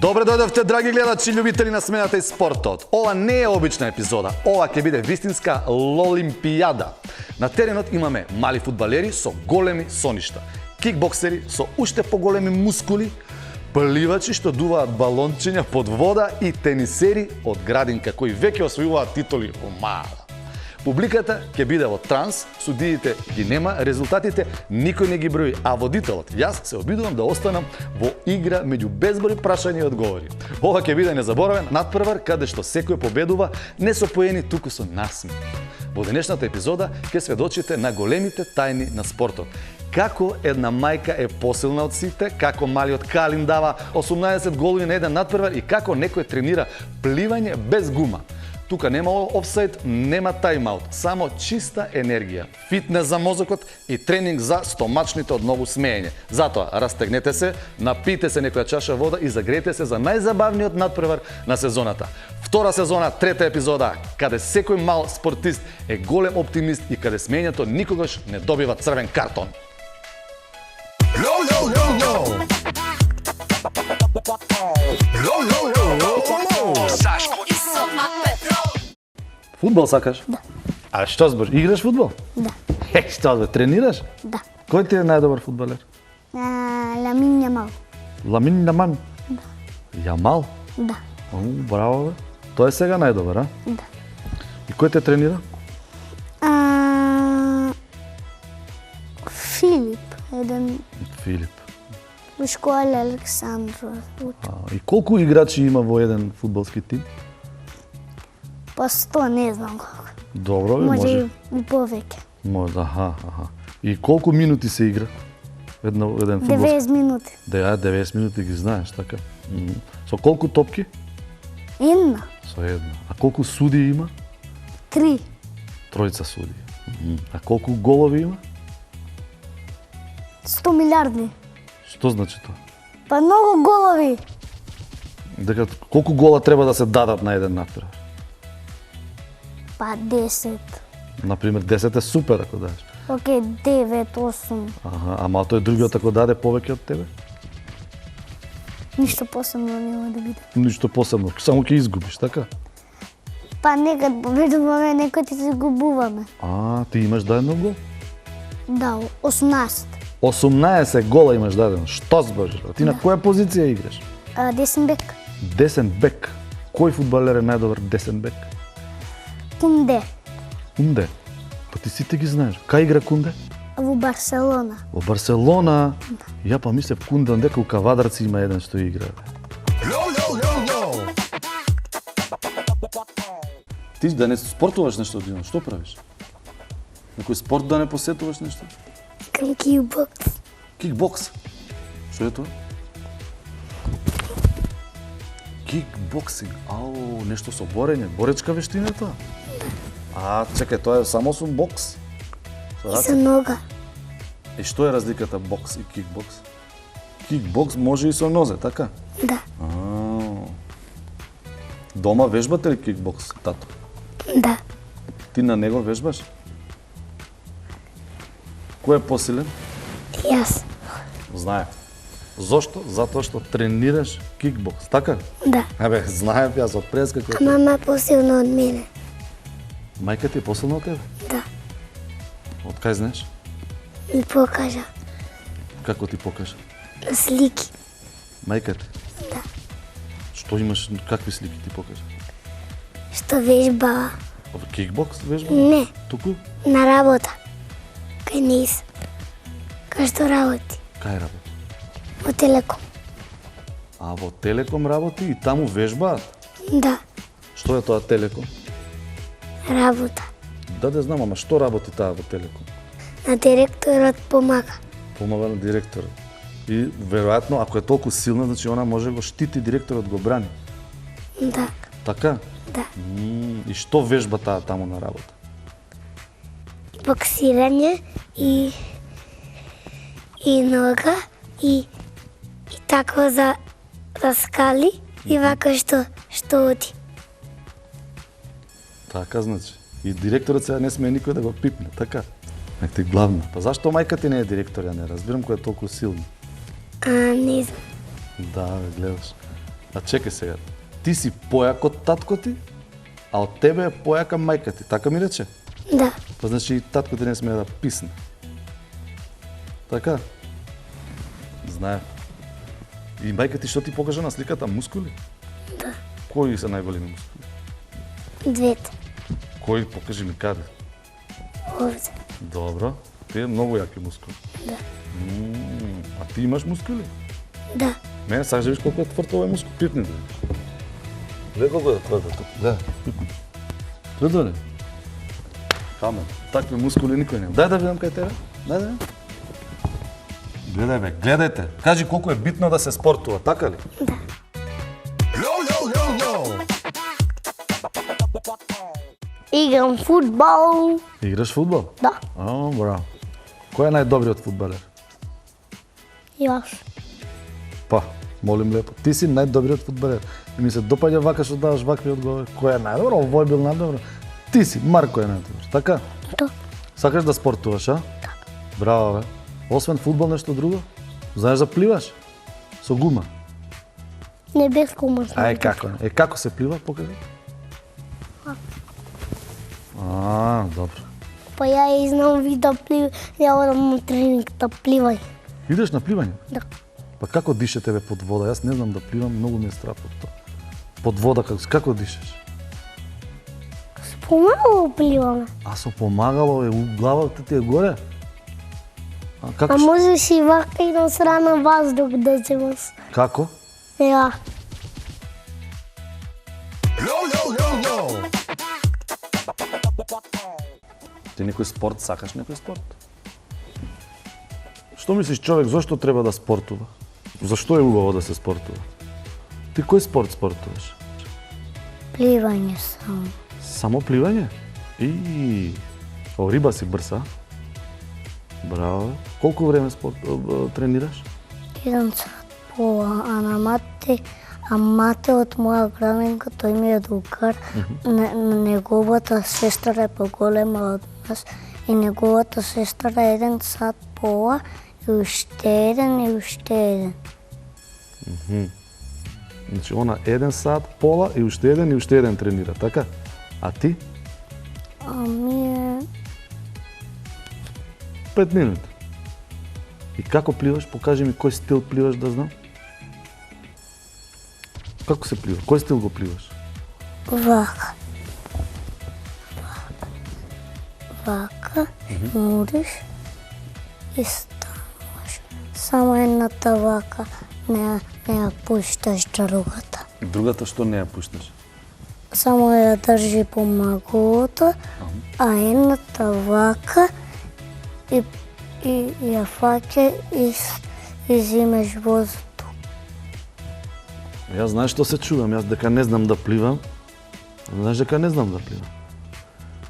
Добре дојдовте, драги гледачи, љубители на смената и спортот. Ова не е обична епизода, ова ќе биде вистинска лолимпијада. На теренот имаме мали фудбалери со големи соништа, кикбоксери со уште поголеми мускули, пливачи што дуваат балончиња под вода и тенисери од градинка кои веќе освојуваат титули во мала. Публиката ќе биде во транс, судиите ги нема, резултатите никој не ги брои, а водителот, јас се обидувам да останам во игра меѓу безброј прашања и одговори. Ова ќе биде незаборавен надпревар каде што секој победува не со поени, туку со насмех. Во денешната епизода ќе сведочите на големите тајни на спортот. Како една мајка е посилна од сите, како малиот Калин дава 18 голови на еден надпревар и како некој тренира пливање без гума. Тука нема офсайд, нема тайм-аут, само чиста енергија, фитнес за мозокот и тренинг за стомачните од ново смеење. Затоа, растегнете се, напите се некоја чаша вода и загрете се за најзабавниот надпревар на сезоната. Втора сезона, трета епизода, каде секој мал спортист е голем оптимист и каде смеењето никогаш не добива црвен картон. Фудбал сакаш? Да. А што збор? Играш фудбал? Да. Што збор? Тренираш? Да. Кој ти е најдобар фудбалер? Ламин Ямал. Ламин Ямал? Да. Ямал? Да. Браво, бе. Тој е сега најдобар, а? Да. И кој те тренира? Филип, еден Филип. во школа Александров. И колку играчи има во еден фудбалски тим? Па 100, не знам колку. Добро, бе, Може може. и повеќе. Може, аха. И колку минути се игра? Еден фудбалски? 90 минути. 90 минути ги знаеш, така? Со колку топки? Една, Со една. А колку суди има? 3, Тројца суди. А колку голови има? 100 милиарди. Што значи тоа? Па многу голови. Дека колку гола треба да се дадат на еден надпревар? Па 10. Например, 10 е супер ако дадеш. Океј, 9, 8. Ама тој другиот ако даде повеќе од тебе? Ништо посебно нема да биде. Ништо посебно, само ќе изгубиш, така? Па некад победуваме, некад и се изгубуваме. Ти имаш дадено гол? Да, 18. 18 гола имаш дадено. Што збориш? Ти на која позиција играш? Десен бек. Десен бек. Кој фудбалер е најдобар десен бек? Кунде. Кунде. Па ти сите ги знаеш. Кај игра Кунде? Во Барселона. Во Барселона. Ја па мислев Кунде, дека у Кавадарци има еден што игра. Ти да не спортуваш нешто, Дино, што правиш? Некој спорт да не посетуваш нешто? Кам кикбокс. Кикбокс. Што е тоа? Кикбоксинг. Нешто со борење, боречка вештина е тоа? Чекај, тоа е само со бокс. И со нога. И што е разликата бокс и кикбокс? Кикбокс може и со нозе, така? Да. Дома вежбате ли кикбокс, тато? Да. Ти на него вежбаш? Кој е посилен? Јас. Знаев. Зошто? Затоа што тренираш кикбокс, така? Да. Знаев јас од прескако. А мама посилно од мене. Мајка ти е посилна од тебе? Да. Од кај знаеш? Ми покажа. Како ти покажа? На слики. Мајка ти? Да. Што имаш, какви слики ти покажа? Што вежбава. Кикбокс вежба? Не. Туку? На работа. Кај низ. Кај што работи. Кај работи? Во Телеком. Во Телеком работи и таму вежбаат? Да. Што е тоа Телеком? Работа. Да знам, ама што работи таа во Телеком? На директорот помага. Помага на директорот. И веројатно, ако е толку силна, значи она може го штити директорот, го брани. Да. Така? Да. И што вежба таа таму на работа? Боксирање и нога и тако за скали и вака што оди. Така значи. И директорот сега не смее никој да го пипне, така? Нек ти главно. Па зашто мајка ти не е директор, ја не разбирам која е толку силна. Не знам. Да, гледаш. А чекай сега. Ти си појак од татко ти, а од тебе е појака мајка ти. Така ми рече? Да. Па значи и татко ти не смее да писне. Така? Знае. И мајка ти што ти покажа на сликата? Мускули? Да. Кои се најголеми мускули? Двете. Кои покажи ми каде? Овде. Добро. Тие многу јаки мускули. Да. А ти имаш мускули? Да. Мене сакаш да видиш колку е тврд овој мускул? Пипни да видиш. Гледа колку е тврд тук. Да, пипни. Тврдо ли? Камен. Такви мускули никој нема. Дај да видам кај тебе. Дај да видам. Гледај бе, гледајте. Кажи колку е битно да се спортува, така ли? Да. Играм фудбал. Играш фудбал? Да. О, браво. Кој е најдобриот фудбалер? Јас. Па, молим лепо. Ти си најдобриот фудбалер. И ми се допаѓа вака што даваш вакви одговори. Кој е најдобро? Овој бил најдобро. Ти си, Марко е најдобро. Така? Да. Сакаш да спортуваш, а? Да. Браво, бе. Освен фудбал нешто друго? Знаеш да пливаш? Со гума? Не без гума. Ај, како не? Како се плива? Покажи. Добро. Па ја и знам ви да плива. Ја одам на тренинг да пливај. Идеш на пливање? Да. Па како дише тебе под вода? Јас не знам да пливам, многу ми е страх од тоа. Под вода како дишеш? Помалу пливаме. А со помагало е главата ти е горе? А како? А можеш и вака и на страна воздух да земаш. Како? Ја. Ти некој спорт сакаш, некој спорт? Што мислиш човек зошто треба да спортува? Зашто е убаво да се спортува? Ти кој спорт спортуваш? Пливање само. Само пливање? О, риба си брса. Браво. Колку време тренираш? 1 сат пола, а на мате од моја градинка, тој ми е другар, неговата сестра е поголема од нас и неговата сестра е 1 сат пола и уште еден. Значи, она 1 сат пола и уште еден тренира, така? А ти? А ми е 5 минути. И како пливаш? Покажи ми кој стил пливаш да знам. Како се плива? Кој стил го пливаш? вака. Вака, муриш и стануваш. Само едната вака не ја пушташ другата. Другата што не ја пушташ? Само ја држи по маголото, а едната вака и ја фаќа и зимеш воздух. Јас знаеш што се чудам, јас дека не знам да пливам. Знаеш дека не знам да пливам.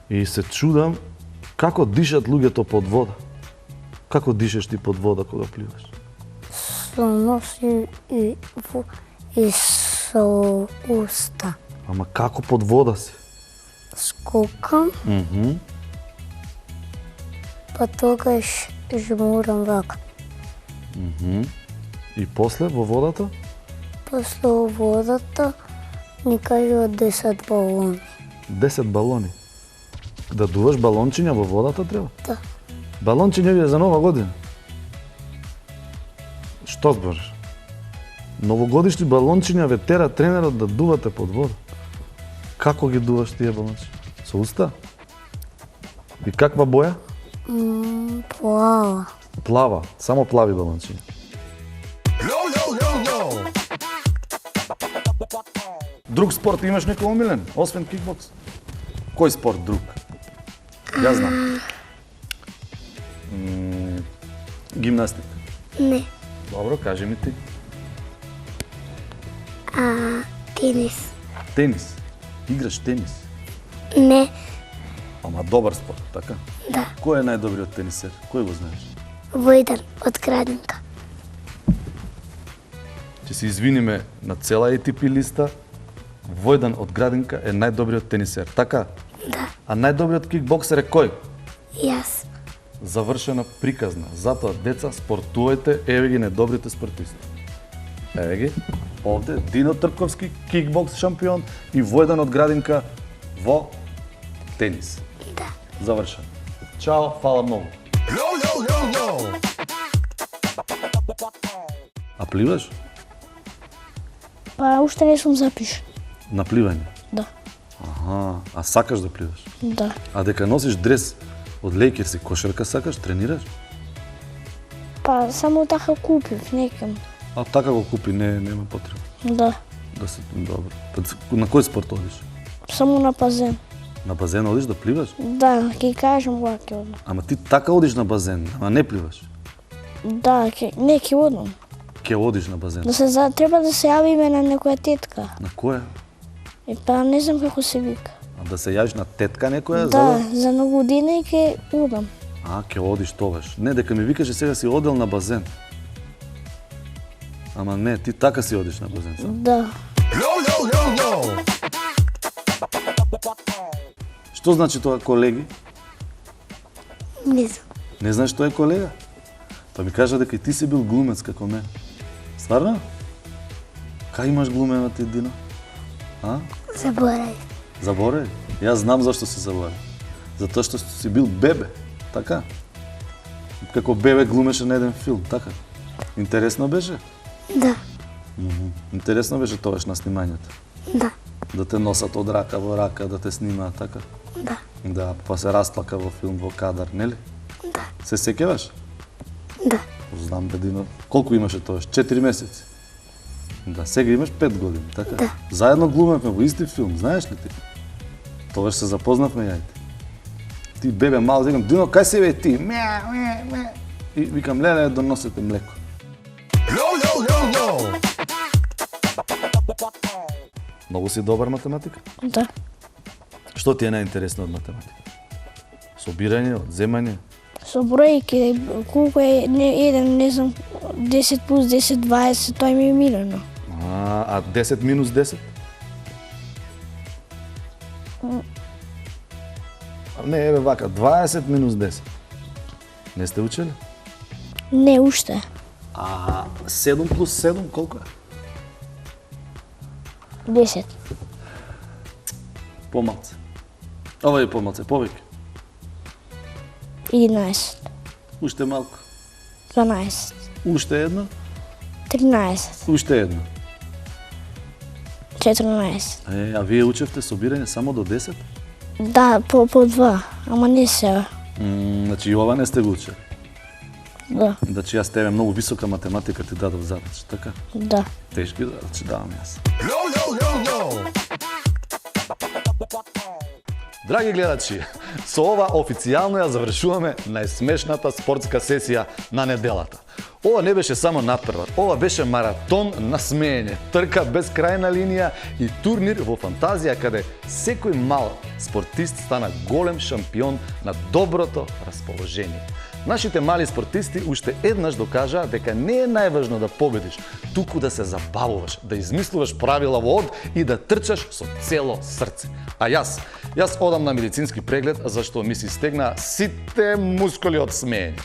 И се чудам како дишат луѓето под вода. Како дишеш ти под вода кога пливаш? Со нос и со уста. Ама како под вода си? Скокам, па тогаш жмурам вака. И после во водата? После водата ни кажува 10 балони. 10 балони. Да дуваш балончиња во водата треба? Да. Балончиња ви е за нова година. Што збориш? Новогодишни балончиња ве тера тренерот да дувате под вода. Како ги дуваш тие балончиња? Со уста? И каква боја? Плава. Плава, само плави балончиња. Друг спорт имаш некој омилен, освен кикбокс? Кој спорт друг? Јас знам. Гимнастика. Не. Добро, кажи ми ти. Тенис. Тенис. Играш тенис. Не. Ама добар спорт, така? Да. Кој е најдобриот тенисер? Кој го знаеш? Војдан од градинка. Ќе се извиниме на цела ATP листа. Војдан од градинка е најдобриот тенисер, така? Да. А најдобриот кикбоксер е кој? Јас. Завршена приказна. Затоа, деца, спортувајте, еве ги недобрите спортисти. Еве ги. овде Дино Трпковски, кикбокс шампион и Војдан од Градинка во тенис. Да. Завршен. Чао, фала многу. А пливаш? Па уште не сум запишан. На пливање? Да. Аха, а сакаш да пливаш? Да. А дека носиш дрес од Лейкерс и кошарка сакаш, тренираш? Па само така купив некам. А така го купи, нема потреба. Да. Да се добро. На кој спорт одиш? Само на базен. На базен одиш да пливаш? Да, ќе кажам кога ќе одам. Ама ти така одиш на базен, ама не пливаш. Да, не ќе одам. Ке одиш на базен. Треба да се јавиме на некоја тетка. На која? Па не знам како се вика. А да се јавиш на тетка некоја? Да, за на година и ќе одам. А, ке одиш тогаш. Не, дека ми викаше сега си одел на базен. Ама не, ти така си одиш на базен сам. Да. Што значи тоа колеги? Не знам. Не знаеш што е колега? Па ми кажа дека и ти си бил глумец како мен. Стварно? Кај имаш глумена ти, Дино? А? Заборај. Заборај? Јас знам зашто си заборај. Затоа што си бил бебе, така? Како бебе глумеше на еден филм, така? Интересно беше? Да. Интересно беше тогаш на снимањето. Да. Да те носат од рака во рака, да те снимаат, така? Да. Да, па се расплака во филм, во кадар, нели? Да. Се сеќаваш? Да. Знам, Бедино. Колку имаше тогаш? 4 месеци. Да, сега имаш 5 години, така? Да. Заедно глумевме во исти филм, знаеш ли ти? Тогаш се запознавме јајте. Ти бебе мал, викам, Дино, кај си бе ти? Ме. И викам, леле, доносете млеко. Многу си добар математика? Да. Што ти е најинтересно од математика? Собирање, одземање? Со бројки, колку е еден, не знам, 10 плюс 10, 20, тој ми е милено. А 10 минус 10? Не, еве вака, 20 минус 10. Не сте учели? Не, уште. А 7 плюс 7 колку е? 10. Помалце. Ова е помалце, повеќе. 11. Уште малку. 12. Уште едно. 13. Уште едно. 14. А вие учевте собирање само до 10? Да, по 2, ама не сега. Значи и ова не сте го учели. Да. Значи јас тебе многу висока математика ти дадов задача, така? Да. Тешки задачи давам јас. Драги гледачи, со ова официјално ја завршуваме најсмешната спортска сесија на неделата. Ова не беше само надпревар, ова беше маратон на смеење, трка без крајна линија и турнир во фантазија каде секој мал спортист стана голем шампион на доброто расположение. Нашите мали спортисти уште еднаш докажаа дека не е најважно да победиш, туку да се забавуваш, да измислуваш правила во од и да трчаш со цело срце. А јас одам на медицински преглед зашто ми се стегна сите мускули од смеење.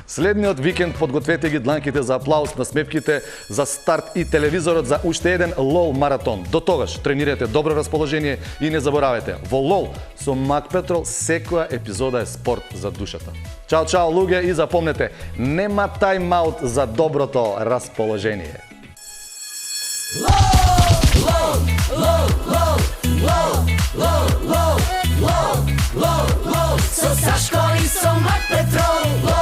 Следниот викенд подгответе ги дланките за аплауз на смепките за старт и телевизорот за уште еден LOL маратон. До тогаш тренирате добро расположение и не заборавајте, во LOL со Мак Петрол секоја епизода е спорт за душата. Чао, чао луѓе и запомнете, нема тајм-аут за доброто расположение. Со Сашко и со Мак Петрол.